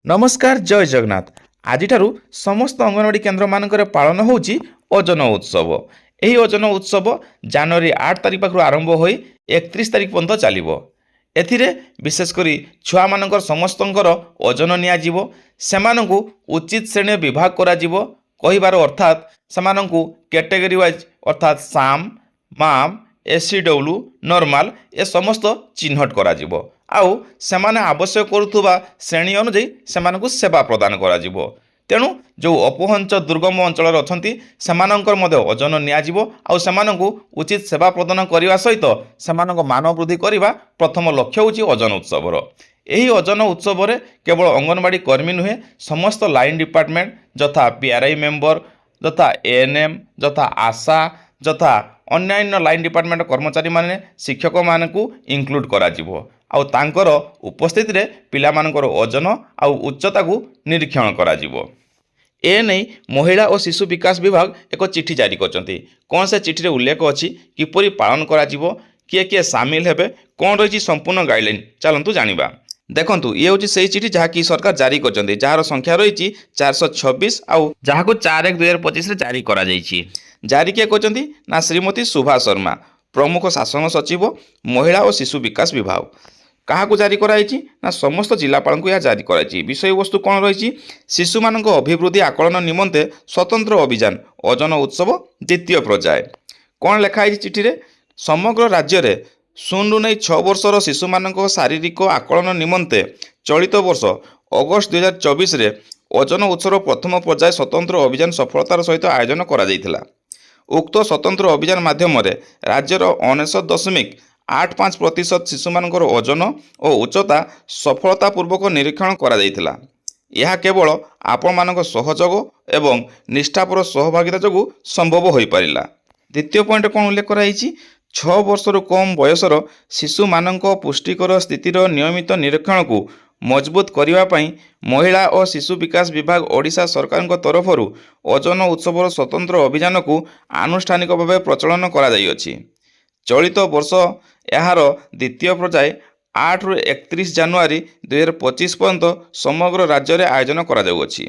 नमस्कार जय जगन्नाथ। आज समस्त अंगनवाड़ी केन्द्र मानक पालन होउची ओजन उत्सव। यही ओजन उत्सव जनवरी 8 तारिख पाखु आरंभ हो 31 तारिख पर्यंत चलो। एथिरे विशेषकर छुआ मानकर समस्तंकर ओजन नियाजिवो, सेमानंकु उचित श्रेणी विभाग करा जिवो। कहिबार अर्थात सेमानंकु कैटेगरी वाइज अर्थात साम माम एससीडब्ल्यू नॉर्मल ए समस्त चिन्हट करा जिवो। आउ सेमाने आवश्यक करुवा श्रेणी अनुଯାୟୀ सेमानंकु सेवा प्रदान करा जिवो। तेणु जो अपहंच दुर्गम अंचल अच्छा सेमानंकर मध्य ओजन नियाजिवो आउ सेमानंकु उचित सेवा प्रदान करने सहित सेमानंक मान वृद्धि करने प्रथम लक्ष्य होची ओजन उत्सवर। यही ओजन उत्सव रे केवल अंगनवाड़ी कर्मी नुहे समस्त लाइन डिपार्टमेंट जथा पीआरआई मेंबर जथा एएनएम जथा आशा जथा अन्यान्य लाइन डिपार्टमेंट कर्मचारी माने शिक्षक मानकु इंक्लूड करा जिवो। आउ तांकर उपस्थिति रे पिला मानकर ओजन आउ उच्चता को निरीक्षण करा जिवो। ए नहीं महिला और शिशु विकास विभाग एक चिठी जारी करछंती। कौन से चिठी रे उल्लेख अछि किपरि पालन करा जिवो, किए किए सामिल हेबे, कौन रही संपूर्ण गाइडलाइन चलंतु जानिबा। देखंतु ये होची सेही चिठी जहा की सरकार जारी करछंती, जार संख्या रही 426 आउ जहा को 4/1/2025 रे जारी करा जाईछि। जारी किए करछंती ना श्रीमती सुभा शर्मा, प्रमुख शासन सचिव महिला और शिशु विकास विभाग। क्या जारी कराई ना समस्त जिलापाल को यह जारी कराई। विषय वस्तु कौन रही शिशु मान अभिवृद्धि आकलन निमंते स्वतंत्र अभियान ओजन उत्सव द्वितीय पर्याय। कौन लिखाई चिठी रे समग्र राज्य रे 0 ରୁ 6 वर्षर शिशु मान शारीरिक आकलन निमंते चलित वर्ष अगस्त 2024 रे ओजन उत्सव प्रथम पर्याय स्वतंत्र अभियान सफलतार सहित आयोजन करा जायथिला। उक्त स्वतंत्र अभियान माध्यम राज्यर 99.85% शिशु मानकर ओजन और उच्चता सफलतापूर्वक निरीक्षण करा जायथिला। यह केवल आपण मानक सहयोग एवं निष्ठापर सहभागिता जोगु संभव हो पारिला। द्वितीय पॉइंट कौन उल्लेख कराई 6 वर्षर कम बयसर शिशु मानक पुष्टिकर स्थितिर नियमित निरीक्षण को मजबूत करने महिला और शिशु विकास विभाग ओडिशा सरकार तरफ ओजन उत्सव स्वतंत्र अभियान को आनुष्ठानिक भाव प्रचलन करा जाइछि। चलित वर्ष यार द्वितीय पर्याय 8 ରୁ 31 ଜାନୁଆରୀ 2025 पर्यंत समग्र राज्य में आयोजन करा जाउछि।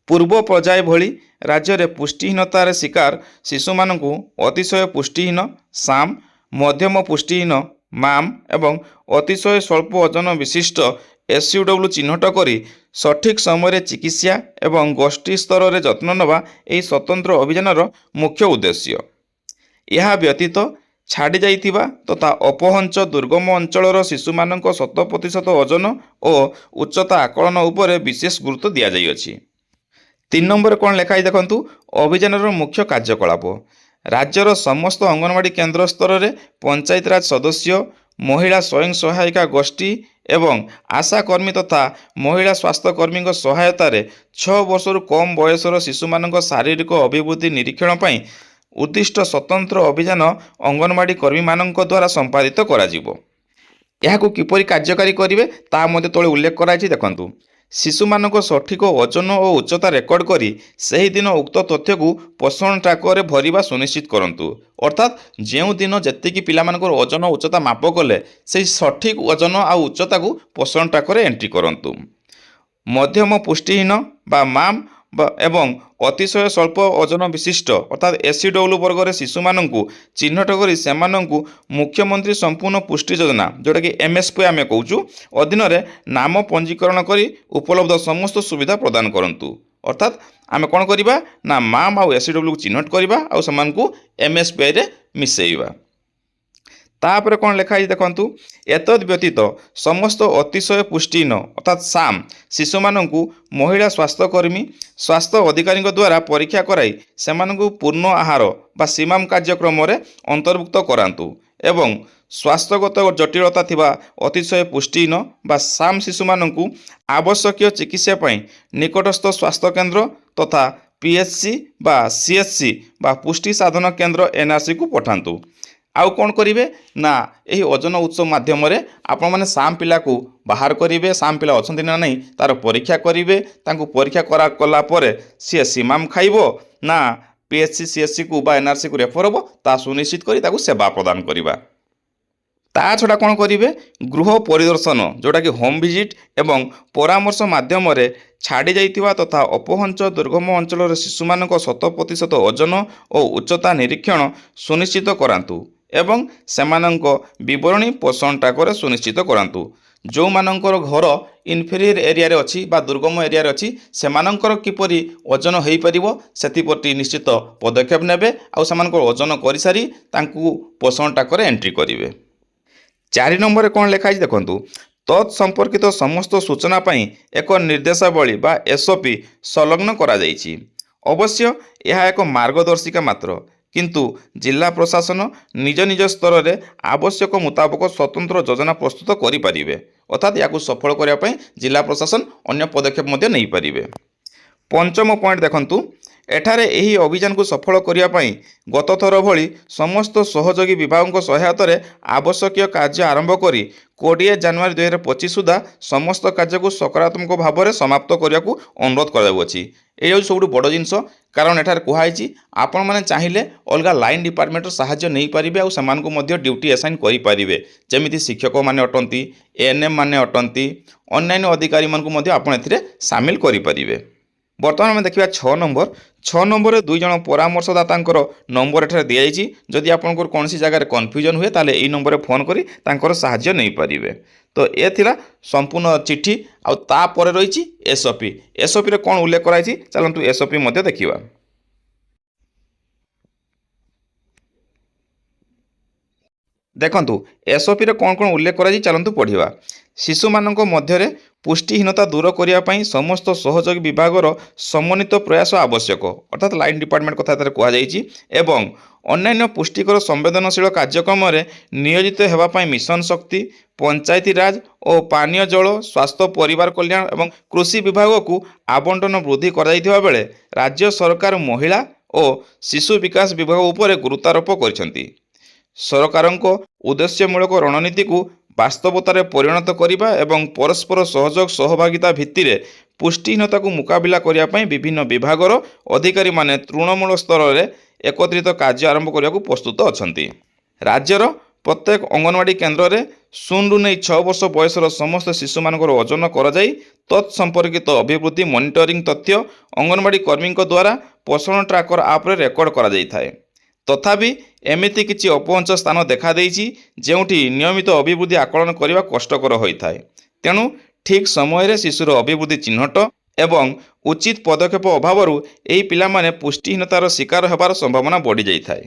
पूर्व पर्याय भली राज्य में पुष्टिहीनतार शिकार शिशु मानकु अतिशय पुष्टिहीन साम, मध्यम पुष्टिहीन माम एवं अतिशय स्वल्प ओजन विशिष्ट एसयूडब्ल्यू चिन्हट करी सठिक समय चिकित्सा एवं गोष्ठी स्तर में जत्न नवा यह स्वतंत्र अभियानर मुख्य उद्देश्य। यह व्यतीत छाड़ी जाइथिबा तथा अपहंच दुर्गम अंचलर शिशु मानक 100% ओजन और उच्चता आकलन उपरे विशेष गुरुत्व दिया जाइछि। 3 नंबर कौन लिखाई देखंतु अभियानर मुख्य कार्यकलाप राज्यर समस्त अंगनवाड़ी केन्द्र स्तर में पंचायत राज सदस्य महिला स्वयं सहायिका गोष्ठी एवं आशा कर्मी तथा महिला स्वास्थ्य कर्मी सहायता 6 वर्षर कम बयसर शिशु मानक शारीरिक अभिवृद्धि निरीक्षण पर उद्दिष्ट स्वतंत्र अभियान अंगनवाड़ी कर्मी मानक द्वारा संपादित करा जिवो। याकु किपरि कार्यकारी करिवे ता मध्ये तळे उल्लेख कराइछि। देखंतु शिशु मानक सठिक ओजन और उच्चता रेकर्ड करी सही दिन उक्त तथ्य को पोषण ट्राकर भरिबा सुनिश्चित करंतु। अर्थात जेउ दिन जेतिकी पिला मानकर ओजन और उच्चता माप कले से सठिक ओजन और उच्चता को पोषण ट्राकर एंट्री करंतु। मध्यम पुष्टिहीन बा माम एवं अतिशय स्वल्प ओजन विशिष्ट अर्थात एससीडब्ल्यू वर्ग शिशु मानकु चिन्हट करी सेमानंकु मुख्यमंत्री संपूर्ण पुष्टि योजना जोटा कि एमएसपी आमे कहूँ अधीन नाम पंजीकरण करी उपलब्ध समस्त सुविधा प्रदान करंतु। अर्थात आमे कौन करिबा ना माम आउ एससीडब्ल्यू चिन्हट करिबा आउ समानकु एमएसपी रे मिसेइबा। तापर कौन लिखाई देखंतु एतद व्यतीत समस्त अतिशय पुष्टिहीन अर्थात साम शिशु मानकु महिला स्वास्थ्यकर्मी स्वास्थ्य अधिकारी द्वारा परीक्षा कराई सेमानकु पूर्ण आहार बा सीमाम कार्यक्रम रे अंतर्भुक्त करांतु एवं स्वास्थ्यगत जटिलता थिबा अतिशय पुष्टिहीन बा साम शिशु मानकु आवश्यक चिकित्सा पई निकटस्थ स्वास्थ्य केन्द्र तथा पीएचसी बा सीएचसी बा पुष्टि साधन केन्द्र एनआरसी को पठांतु। आउ कौन करिवे ना यही ओजन उत्सव माध्यम आपण माने साम पिला को बाहर करिवे, साम पिला अछंती ना नहीं तार परीक्षा करिवे, तांको परीक्षा कला परे सी सीमाम खाइबो ना पीएचसी सीएचसी को बा एनआरसी को रेफर हबो ता सुनिश्चित करी ताको सेवा प्रदान करिबा। ତା ଛଡ଼ା କ'ଣ କରିବେ, ଗୃହ ପରିଦର୍ଶନ ଯେଉଁଟାକି ହୋମ୍ ଭିଜିଟ୍ ଏବଂ ପରାମର୍ଶ ମାଧ୍ୟମରେ ଛାଡ଼ି ଯାଇଥିବା ତଥା ଅପହଞ୍ଚ ଦୁର୍ଗମ ଅଞ୍ଚଳର ଶିଶୁମାନଙ୍କ 100% ଓଜନ ଓ ଉଚ୍ଚତା ନିରୀକ୍ଷଣ ସୁନିଶ୍ଚିତ କରାନ୍ତୁ ଏବଂ ସେମାନଙ୍କ ବିବରଣୀ ପୋଷଣ ଟ୍ରାକରେ ସୁନିଶ୍ଚିତ କରାନ୍ତୁ। ଯେଉଁମାନଙ୍କର ଘର ଇନଫେରିୟର ଏରିଆରେ ଅଛି ବା ଦୁର୍ଗମ ଏରିଆରେ ଅଛି ସେମାନଙ୍କର କିପରି ଓଜନ ହୋଇପାରିବ ସେଥିପ୍ରତି ନିଶ୍ଚିତ ପଦକ୍ଷେପ ନେବେ ଆଉ ସେମାନଙ୍କର ଓଜନ କରିସାରି ତାଙ୍କୁ ପୋଷଣ ଟ୍ରାକରେ ଏଣ୍ଟ୍ରି କରିବେ। 4 ନମ୍ବରରେ କ'ଣ ଲେଖା ହେଇଛି ଦେଖନ୍ତୁ, ତତ୍ ସମ୍ପର୍କିତ ସମସ୍ତ ସୂଚନା ପାଇଁ ଏକ ନିର୍ଦ୍ଦେଶାବଳୀ ବା SOP ସଂଲଗ୍ନ କରାଯାଇଛି। ଅବଶ୍ୟ ଏହା ଏକ ମାର୍ଗଦର୍ଶିକା ମାତ୍ର, କିନ୍ତୁ ଜିଲ୍ଲା ପ୍ରଶାସନ ନିଜ ନିଜ ସ୍ତରରେ ଆବଶ୍ୟକ ମୁତାବକ ସ୍ୱତନ୍ତ୍ର ଯୋଜନା ପ୍ରସ୍ତୁତ କରିପାରିବେ, ଅର୍ଥାତ୍ ଏହାକୁ ସଫଳ କରିବା ପାଇଁ ଜିଲ୍ଲା ପ୍ରଶାସନ ଅନ୍ୟ ପଦକ୍ଷେପ ମଧ୍ୟ ନେଇପାରିବେ। 5ମ ପଏଣ୍ଟ ଦେଖନ୍ତୁ, ଏଠାରେ ଏହି ଅଭିଯାନକୁ ସଫଳ କରିବା ପାଇଁ ଗତଥର ଭଳି ସମସ୍ତ ସହଯୋଗୀ ବିଭାଗଙ୍କ ସହାୟତାରେ ଆବଶ୍ୟକୀୟ କାର୍ଯ୍ୟ ଆରମ୍ଭ କରି 20 ଜାନୁଆରୀ 2025 ସୁଦ୍ଧା ସମସ୍ତ କାର୍ଯ୍ୟକୁ ସକାରାତ୍ମକ ଭାବରେ ସମାପ୍ତ କରିବାକୁ ଅନୁରୋଧ କରାଯାଉଅଛି। ଏଇ ହେଉଛି ସବୁଠୁ ବଡ଼ ଜିନିଷ, କାରଣ ଏଠାରେ କୁହାଯାଇଛି ଆପଣମାନେ ଚାହିଁଲେ ଅଲଗା ଲାଇନ୍ ଡିପାର୍ଟମେଣ୍ଟର ସାହାଯ୍ୟ ନେଇପାରିବେ ଆଉ ସେମାନଙ୍କୁ ମଧ୍ୟ ଡ୍ୟୁଟି ଆସାଇନ୍ କରିପାରିବେ, ଯେମିତି ଶିକ୍ଷକମାନେ ଅଟନ୍ତି, ANM ମାନେ ଅଟନ୍ତି, ଅନ୍ୟାନ୍ୟ ଅଧିକାରୀମାନଙ୍କୁ ମଧ୍ୟ ଆପଣ ଏଥିରେ ସାମିଲ କରିପାରିବେ। ବର୍ତ୍ତମାନ ଆମେ ଦେଖିବା 6 ନମ୍ବର। 6 ନମ୍ବରରେ 2 ଜଣ ପରାମର୍ଶଦାତାଙ୍କର ନମ୍ବର ଏଠାରେ ଦିଆଯାଇଛି। ଯଦି ଆପଣଙ୍କର କୌଣସି ଜାଗାରେ କନଫ୍ୟୁଜନ୍ ହୁଏ ତାହେଲେ ଏହି ନମ୍ବରରେ ଫୋନ୍ କରି ତାଙ୍କର ସାହାଯ୍ୟ ନେଇପାରିବେ। ତ ଏ ଥିଲା ସମ୍ପୂର୍ଣ୍ଣ ଚିଠି, ଆଉ ତାପରେ ରହିଛି SOP। SOPରେ କ'ଣ ଉଲ୍ଲେଖ କରାଯାଇଛି ଚାଲନ୍ତୁ SOP ମଧ୍ୟ ଦେଖିବା। ଦେଖନ୍ତୁ SOPରେ କ'ଣ କ'ଣ ଉଲ୍ଲେଖ କରାଯାଇଛି ଚାଲନ୍ତୁ ପଢ଼ିବା। ଶିଶୁମାନଙ୍କ ମଧ୍ୟରେ ପୁଷ୍ଟିହୀନତା ଦୂର କରିବା ପାଇଁ ସମସ୍ତ ସହଯୋଗୀ ବିଭାଗର ସମନ୍ୱିତ ପ୍ରୟାସ ଆବଶ୍ୟକ, ଅର୍ଥାତ୍ ଲାଇନ୍ ଡିପାର୍ଟମେଣ୍ଟ କଥା ଏଥିରେ କୁହାଯାଇଛି, ଏବଂ ଅନ୍ୟାନ୍ୟ ପୁଷ୍ଟିକର ସମ୍ବେଦନଶୀଳ କାର୍ଯ୍ୟକ୍ରମରେ ନିୟୋଜିତ ହେବା ପାଇଁ ମିଶନ ଶକ୍ତି, ପଞ୍ଚାୟତି ରାଜ ଓ ପାନୀୟ ଜଳ, ସ୍ୱାସ୍ଥ୍ୟ ପରିବାର କଲ୍ୟାଣ ଏବଂ କୃଷି ବିଭାଗକୁ ଆବଣ୍ଟନ ବୃଦ୍ଧି କରାଯାଇଥିବା ବେଳେ ରାଜ୍ୟ ସରକାର ମହିଳା ଓ ଶିଶୁ ବିକାଶ ବିଭାଗ ଉପରେ ଗୁରୁତ୍ୱାରୋପ କରିଛନ୍ତି। ସରକାରଙ୍କ ଉଦ୍ଦେଶ୍ୟମୂଳକ ରଣନୀତିକୁ ବାସ୍ତବତାରେ ପରିଣତ କରିବା ଏବଂ ପରସ୍ପର ସହଯୋଗ ସହଭାଗିତା ଭିତ୍ତିରେ ପୁଷ୍ଟିହୀନତାକୁ ମୁକାବିଲା କରିବା ପାଇଁ ବିଭିନ୍ନ ବିଭାଗର ଅଧିକାରୀମାନେ ତୃଣମୂଳ ସ୍ତରରେ ଏକତ୍ରିତ କାର୍ଯ୍ୟ ଆରମ୍ଭ କରିବାକୁ ପ୍ରସ୍ତୁତ ଅଛନ୍ତି। ରାଜ୍ୟର ପ୍ରତ୍ୟେକ ଅଙ୍ଗନବାଡ଼ି କେନ୍ଦ୍ରରେ 0ରୁ ନେଇ 6 ବର୍ଷ ବୟସର ସମସ୍ତ ଶିଶୁମାନଙ୍କର ଓଜନ କରାଯାଇ ତତ୍ ସମ୍ପର୍କିତ ଅଭିବୃଦ୍ଧି ମନିଟରିଂ ତଥ୍ୟ ଅଙ୍ଗନବାଡ଼ି କର୍ମୀଙ୍କ ଦ୍ୱାରା ପୋଷଣ ଟ୍ରାକର ଆପ୍ରେ ରେକର୍ଡ କରାଯାଇଥାଏ। ତଥାପି ଏମିତି କିଛି ଅପହଞ୍ଚ ସ୍ଥାନ ଦେଖାଦେଇଛି ଯେଉଁଠି ନିୟମିତ ଅଭିବୃଦ୍ଧି ଆକଳନ କରିବା କଷ୍ଟକର ହୋଇଥାଏ। ତେଣୁ ଠିକ୍ ସମୟରେ ଶିଶୁର ଅଭିବୃଦ୍ଧି ଚିହ୍ନଟ ଏବଂ ଉଚିତ ପଦକ୍ଷେପ ଅଭାବରୁ ଏହି ପିଲାମାନେ ପୁଷ୍ଟିହୀନତାର ଶିକାର ହେବାର ସମ୍ଭାବନା ବଢ଼ିଯାଇଥାଏ।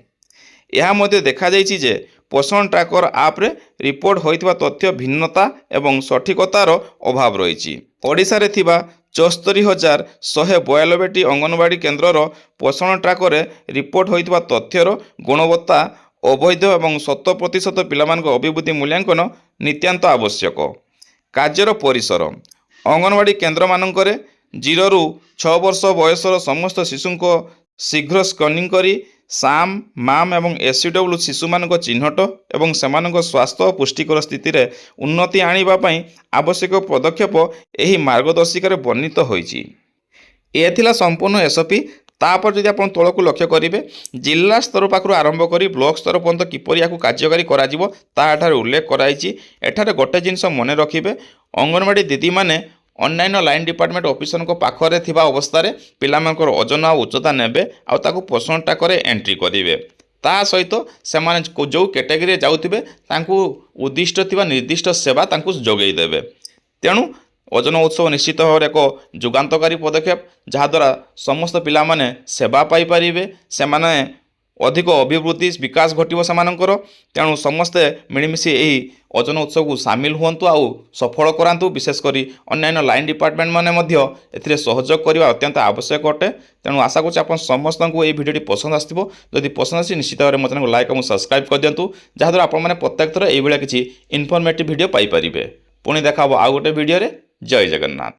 ଏହା ମଧ୍ୟ ଦେଖାଯାଇଛି ଯେ ପୋଷଣ ଟ୍ରାକର ଆପ୍ରେ ରିପୋର୍ଟ ହୋଇଥିବା ତଥ୍ୟ ଭିନ୍ନତା ଏବଂ ସଠିକତାର ଅଭାବ ରହିଛି। ଓଡ଼ିଶାରେ ଥିବା 74,192ଟି ଅଙ୍ଗନବାଡ଼ି କେନ୍ଦ୍ରର ପୋଷଣ ଟ୍ରାକରେ ରିପୋର୍ଟ ହୋଇଥିବା ତଥ୍ୟର ଗୁଣବତ୍ତା ଅବୈଧ ଏବଂ 100% ପିଲାମାନଙ୍କ ଅଭିବୃଦ୍ଧି ମୂଲ୍ୟାଙ୍କନ ନିତାନ୍ତ ଆବଶ୍ୟକ। କାର୍ଯ୍ୟର ପରିସର ଅଙ୍ଗନବାଡ଼ି କେନ୍ଦ୍ରମାନଙ୍କରେ 0ରୁ 6 ବର୍ଷ ବୟସର ସମସ୍ତ ଶିଶୁଙ୍କ ଶୀଘ୍ର ସ୍କ୍ରିନିଂ କରି SAM, MAM ଏବଂ SCW ଶିଶୁମାନଙ୍କ ଚିହ୍ନଟ ଏବଂ ସେମାନଙ୍କ ସ୍ୱାସ୍ଥ୍ୟ ଓ ପୁଷ୍ଟିକର ସ୍ଥିତିରେ ଉନ୍ନତି ଆଣିବା ପାଇଁ ଆବଶ୍ୟକ ପଦକ୍ଷେପ ଏହି ମାର୍ଗଦର୍ଶିକାରେ ବର୍ଣ୍ଣିତ ହୋଇଛି। ଏ ଥିଲା ସମ୍ପୂର୍ଣ୍ଣ SOP। ତାପରେ ଯଦି ଆପଣ ତଳକୁ ଲକ୍ଷ୍ୟ କରିବେ ଜିଲ୍ଲା ସ୍ତର ପାଖରୁ ଆରମ୍ଭ କରି ବ୍ଲକ ସ୍ତର ପର୍ଯ୍ୟନ୍ତ କିପରି ଏହାକୁ କାର୍ଯ୍ୟକାରୀ କରାଯିବ ତାହା ଏଠାରେ ଉଲ୍ଲେଖ କରାଯାଇଛି। ଏଠାରେ ଗୋଟେ ଜିନିଷ ମନେ ରଖିବେ, ଅଙ୍ଗନବାଡ଼ି ଦିଦିମାନେ ଅନ୍ୟାନ୍ୟ ଲାଇନ୍ ଡିପାର୍ଟମେଣ୍ଟ ଅଫିସରଙ୍କ ପାଖରେ ଥିବା ଅବସ୍ଥାରେ ପିଲାମାନଙ୍କର ଓଜନ ଆଉ ଉଚ୍ଚତା ନେବେ ଆଉ ତାକୁ ପୋଷଣ ଟ୍ରାକରେ ଏଣ୍ଟ୍ରି କରିବେ। ତା ସହିତ ସେମାନେ ଯେଉଁ କ୍ୟାଟେଗୋରୀରେ ଯାଉଥିବେ ତାଙ୍କୁ ଉଦ୍ଦିଷ୍ଟ ଥିବା ନିର୍ଦ୍ଦିଷ୍ଟ ସେବା ତାଙ୍କୁ ଯୋଗାଇ ଦେବେ। ତେଣୁ ଓଜନ ଉତ୍ସବ ନିଶ୍ଚିତ ଭାବରେ ଏକ ଯୁଗାନ୍ତକାରୀ ପଦକ୍ଷେପ, ଯାହାଦ୍ୱାରା ସମସ୍ତ ପିଲାମାନେ ସେବା ପାଇପାରିବେ, ସେମାନେ ଅଧିକ ଅଭିବୃଦ୍ଧି ବିକାଶ ଘଟିବ ସେମାନଙ୍କର। ତେଣୁ ସମସ୍ତେ ମିଳିମିଶି ଏହି ଓଜନ ଉତ୍ସବକୁ ସାମିଲ ହୁଅନ୍ତୁ ଆଉ ସଫଳ କରାନ୍ତୁ। ବିଶେଷ କରି ଅନ୍ୟାନ୍ୟ ଲାଇନ୍ ଡିପାର୍ଟମେଣ୍ଟ ମାନେ ମଧ୍ୟ ଏଥିରେ ସହଯୋଗ କରିବା ଅତ୍ୟନ୍ତ ଆବଶ୍ୟକ ଅଟେ। ତେଣୁ ଆଶା କରୁଛି ଆପଣ ସମସ୍ତଙ୍କୁ ଏହି ଭିଡ଼ିଓଟି ପସନ୍ଦ ଆସିଥିବ। ଯଦି ପସନ୍ଦ ଆସିଛି ନିଶ୍ଚିତ ଭାବରେ ମୋ ଚ୍ୟାନେଲକୁ ଲାଇକ୍ ଏବଂ ସବସ୍କ୍ରାଇବ୍ କରିଦିଅନ୍ତୁ, ଯାହାଦ୍ୱାରା ଆପଣମାନେ ପ୍ରତ୍ୟେକ ଥର ଏଇଭଳିଆ କିଛି ଇନଫର୍ମେଟିଭ୍ ଭିଡ଼ିଓ ପାଇପାରିବେ। ପୁଣି ଦେଖା ହେବ ଆଉ ଗୋଟେ ଭିଡ଼ିଓରେ। ଜୟ ଜଗନ୍ନାଥ।